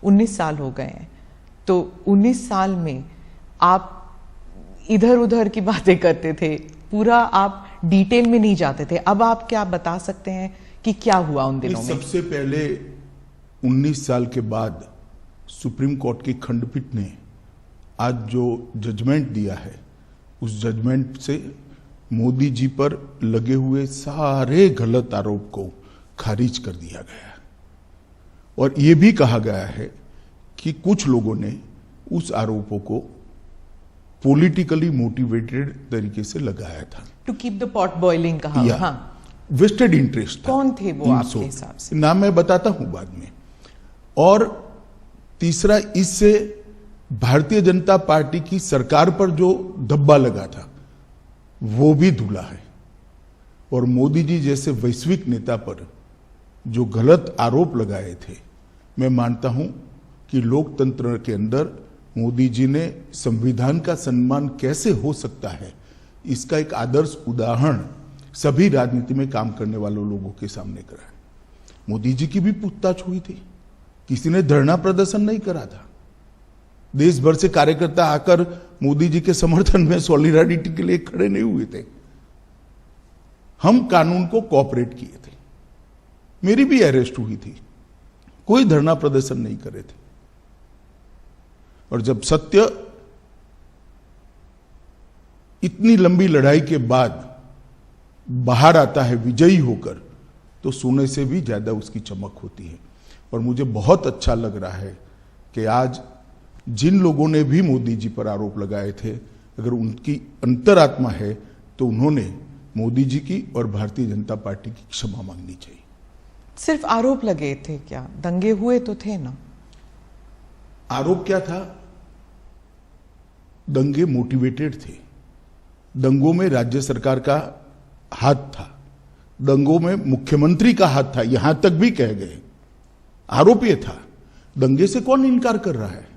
19 साल हो गए हैं, तो 19 साल में आप इधर उधर की बातें करते थे, पूरा आप डिटेल में नहीं जाते थे। अब आप क्या बता सकते हैं कि क्या हुआ उन दिनों में? सबसे पहले 19 साल के बाद सुप्रीम कोर्ट की खंडपीठ ने आज जो जजमेंट दिया है, उस जजमेंट से मोदी जी पर लगे हुए सारे गलत आरोप को खारिज कर दिया गया है। और यह भी कहा गया है कि कुछ लोगों ने उस आरोपों को पॉलिटिकली मोटिवेटेड तरीके से लगाया था, to keep the pot boiling कहा। हाँ, वेस्टेड इंटरेस्ट था। कौन थे वो आपके हिसाब से? नाम मैं बताता हूं बाद में। और तीसरा, इससे भारतीय जनता पार्टी की सरकार पर जो धब्बा लगा था वो भी धुला है। और मोदी जी जैसे वैश्विक नेता पर जो गलत आरोप लगाए थे, मैं मानता हूं कि लोकतंत्र के अंदर मोदी जी ने संविधान का सम्मान कैसे हो सकता है, इसका एक आदर्श उदाहरण सभी राजनीति में काम करने वाले लोगों के सामने कराया। मोदी जी की भी पूछताछ हुई थी, किसी ने धरना प्रदर्शन नहीं करा था। देश भर से कार्यकर्ता आकर मोदी जी के समर्थन में सॉलिडारिटी के लिए खड़े नहीं हुए थे। हम कानून को कोऑपरेट किए थे। मेरी भी अरेस्ट हुई थी, कोई धरना प्रदर्शन नहीं करे थे। और जब सत्य इतनी लंबी लड़ाई के बाद बाहर आता है विजयी होकर, तो सोने से भी ज्यादा उसकी चमक होती है। और मुझे बहुत अच्छा लग रहा है कि आज जिन लोगों ने भी मोदी जी पर आरोप लगाए थे, अगर उनकी अंतरात्मा है तो उन्होंने मोदी जी की और भारतीय जनता पार्टी की क्षमा मांगनी चाहिए। सिर्फ आरोप लगे थे क्या? दंगे हुए तो थे ना? आरोप क्या था? दंगे मोटिवेटेड थे। दंगों में राज्य सरकार का हाथ था, दंगों में मुख्यमंत्री का हाथ था, यहां तक भी कह गए। आरोप यह था, दंगे से कौन इनकार कर रहा है?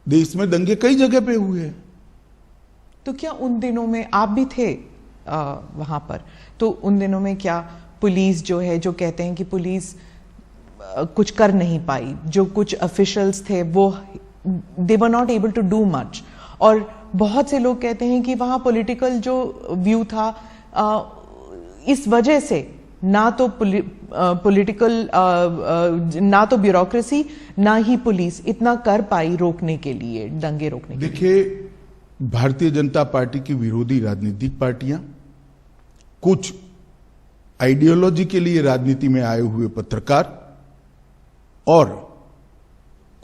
देश में दंगे कई जगह पे हुए हैं। तो क्या उन दिनों में आप भी थे वहां पर? तो उन दिनों में क्या पुलिस जो है, जो कहते हैं कि पुलिस कुछ कर नहीं पाई, जो कुछ ऑफिशियल्स थे वो they were not able to do much, और बहुत से लोग कहते हैं कि वहां पॉलिटिकल जो व्यू था, इस वजह से ना तो पॉलिटिकल ना तो ब्यूरोक्रेसी ना ही पुलिस इतना कर पाई रोकने के लिए, दंगे रोकने के लिए। देखिए, भारतीय जनता पार्टी की विरोधी राजनीतिक पार्टियां, कुछ आइडियोलॉजी के लिए राजनीति में आए हुए पत्रकार और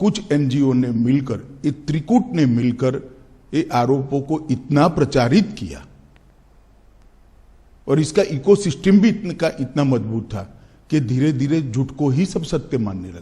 कुछ एनजीओ ने मिलकर, एक त्रिकूट ने मिलकर ये आरोपों को इतना प्रचारित किया और इसका इकोसिस्टम भी इतना मजबूत था कि धीरे धीरे झूठ को ही सब सत्य मानने लगे।